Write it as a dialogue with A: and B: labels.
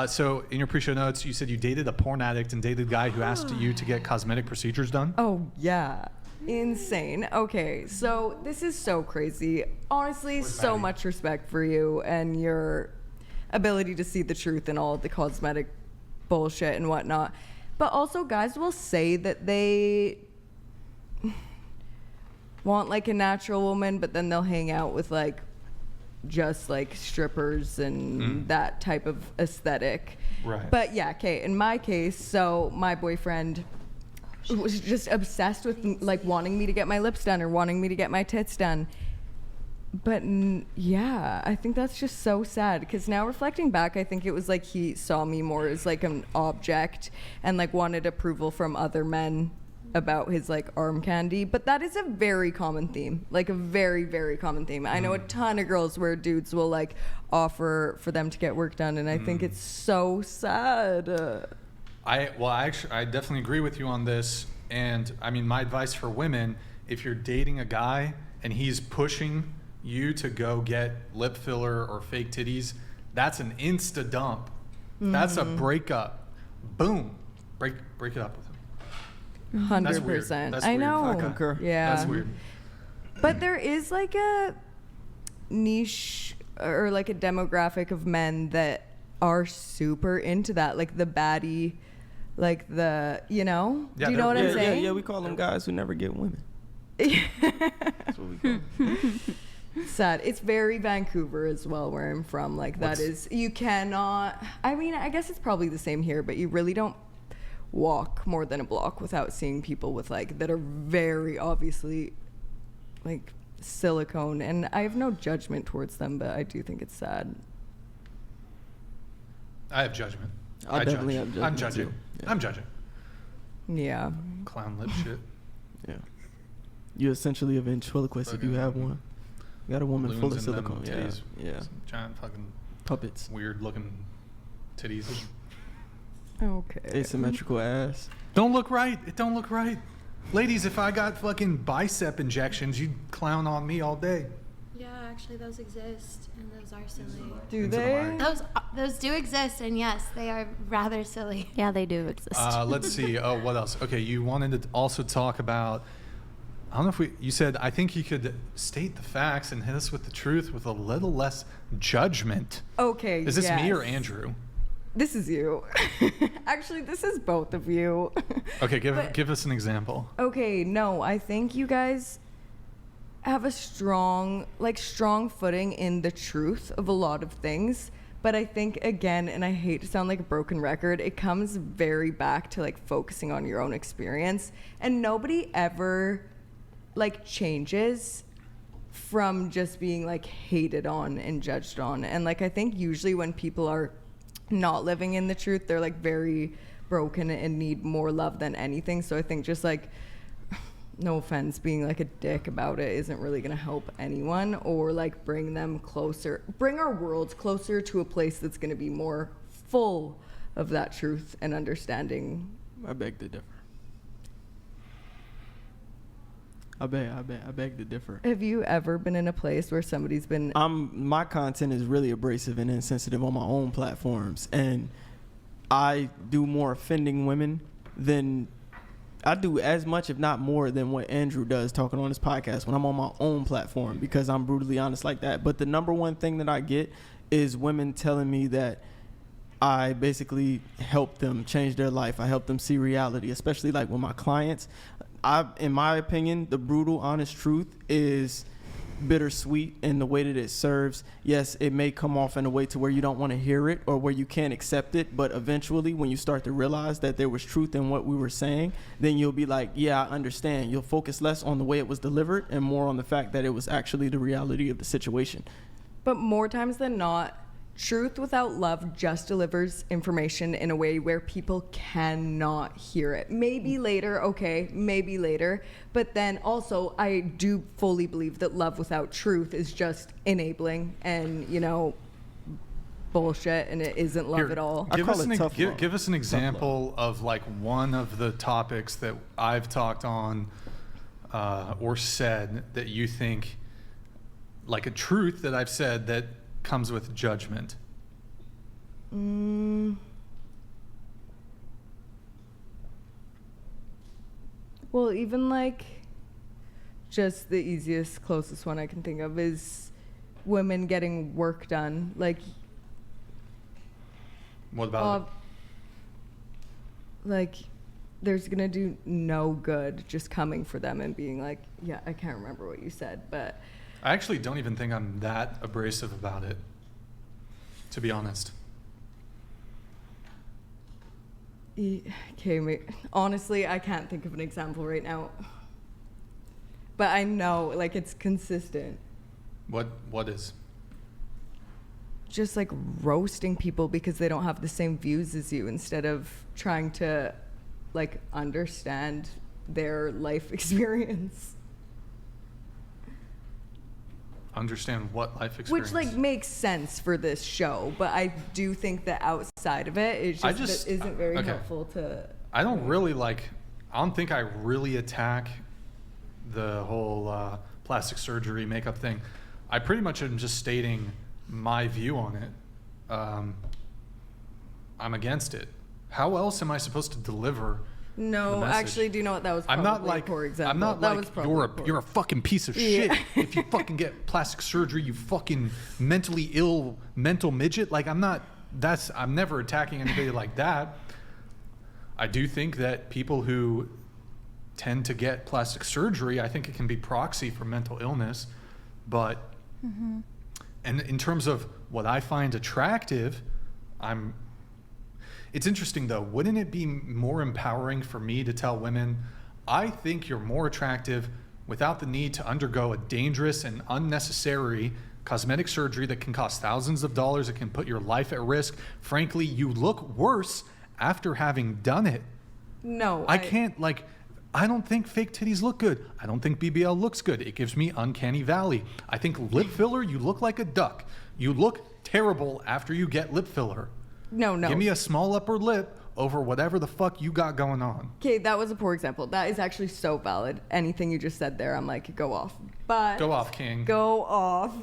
A: So in your pre-show notes, you said you dated a porn addict and dated a guy who asked you to get cosmetic procedures done.
B: Oh, yeah. Insane. Okay, so this is so crazy. Honestly, so much respect for you and your ability to see the truth in all of the cosmetic bullshit and whatnot. But also, guys will say that they want like a natural woman, but then they'll hang out with like just like strippers and that type of aesthetic.
A: Right.
B: But yeah, okay, in my case, so my boyfriend was just obsessed with like wanting me to get my lips done or wanting me to get my tits done. But yeah, I think that's just so sad, because now reflecting back, I think it was like he saw me more as like an object and like wanted approval from other men about his like arm candy. But that is a very common theme, like a very, very common theme. I know a ton of girls where dudes will like offer for them to get work done, and I think it's so sad.
A: I definitely agree with you on this. And I mean, my advice for women, if you're dating a guy and he's pushing you to go get lip filler or fake titties, that's an insta dump. That's a breakup. Boom. Break it up with him.
B: 100%. I know.
C: I concur.
B: Yeah.
A: That's weird.
B: But there is like a niche or like a demographic of men that are super into that, like the baddie, like the, you know?
A: Yeah,
B: do you know what I'm saying?
C: Yeah, we call them guys who never get women. That's what we call them.
B: Sad. It's very Vancouver as well, where I'm from. Like that is, you cannot, I mean, I guess it's probably the same here, but you really don't walk more than a block without seeing people with like, that are very obviously like silicone. And I have no judgment towards them, but I do think it's sad.
A: I have judgment.
C: I definitely have judgment.
A: I'm judging.
C: Too. Yeah.
A: I'm judging.
B: Yeah.
A: Clown lip shit.
C: Yeah. You essentially a ventriloquist if you have one. You got a woman full of
A: Balloons in them
C: silicone.
A: titties.
C: Yeah.
A: Some giant fucking
C: Puppets.
A: weird looking titties.
B: Okay.
C: Asymmetrical ass.
A: Don't look right. It don't look right. Ladies, if I got fucking bicep injections, you'd clown on me all day.
D: Yeah, actually, those exist, and those are silly.
B: Do
A: Into the
B: they?
A: mic.
D: Those do exist, and yes, they are rather silly.
E: Yeah, they do exist.
A: Let's see. Oh, what else? Okay, you wanted to also talk about, I don't know if you said, I think you could state the facts and hit us with the truth with a little less judgment.
B: Okay.
A: Is this me or
B: yes.
A: Andrew?
B: This is you. Actually, this is both of you.
A: Okay, give us an example.
B: Okay, no, I think you guys have a strong footing in the truth of a lot of things. But I think, again, and I hate to sound like a broken record, it comes very back to like focusing on your own experience. And nobody ever like changes from just being like hated on and judged on. And like, I think usually when people are not living in the truth, they're like very broken and need more love than anything. So I think just like, no offense, being like a dick about it isn't really gonna help anyone or like bring our worlds closer to a place that's gonna be more full of that truth and understanding.
C: I beg to differ. I beg to differ.
B: Have you ever been in a place where somebody's been...
C: My content is really abrasive and insensitive on my own platforms, and I do more offending women than... I do as much, if not more, than what Andrew does talking on his podcast when I'm on my own platform, because I'm brutally honest like that. But the number one thing that I get is women telling me that I basically help them change their life. I help them see reality, especially like with my clients. In my opinion, the brutal, honest truth is bittersweet in the way that it serves. Yes, it may come off in a way to where you don't want to hear it or where you can't accept it, but eventually when you start to realize that there was truth in what we were saying, then you'll be like, yeah, I understand. You'll focus less on the way it was delivered and more on the fact that it was actually the reality of the situation.
B: But more times than not, truth without love just delivers information in a way where people cannot hear it. Maybe later, okay, maybe later. But then also, I do fully believe that love without truth is just enabling and, you know, bullshit, and it isn't love at all.
A: Give us an example of like one of the topics that I've talked on or said that you think, like a truth that I've said that comes with judgment.
B: Well, even like just the easiest, closest one I can think of is women getting work done. Like,
A: What about it?
B: like there's gonna do no good just coming for them and being like, yeah, I can't remember what you said, but
A: I actually don't even think I'm that abrasive about it, to be honest.
B: okay, honestly, I can't think of an example right now. But I know, like, it's consistent.
A: What is?
B: Just like roasting people because they don't have the same views as you instead of trying to like understand their life experience.
A: Understand what life experience?
B: Which like makes sense for this show, but I do think that outside of it, it just isn't very
A: okay.
B: helpful to.
A: I don't think I really attack the whole plastic surgery makeup thing. I pretty much am just stating my view on it. I'm against it. How else am I supposed to deliver?
B: No,
A: the message?
B: actually, do you know what that was?
A: I'm
B: Probably
A: not like
B: poor example.
A: I'm not
B: that
A: like
B: was probably
A: you're a fucking piece of shit
B: Yeah.
A: if you fucking get plastic surgery, you fucking mentally ill mental midget. Like I'm never attacking anybody like that. I do think that people who tend to get plastic surgery, I think it can be proxy for mental illness, but and in terms of what I find attractive, it's interesting though. Wouldn't it be more empowering for me to tell women, I think you're more attractive without the need to undergo a dangerous and unnecessary cosmetic surgery that can cost thousands of dollars. It can put your life at risk. Frankly, you look worse after having done it.
B: No,
A: I don't think fake titties look good. I don't think BBL looks good. It gives me uncanny valley. I think lip filler, you look like a duck. You look terrible after you get lip filler.
B: No.
A: Give me a small upper lip over whatever the fuck you got going on.
B: Okay, that was a poor example. That is actually so valid. Anything you just said there, I'm like, go off. But
A: Go off, King.
B: Go off.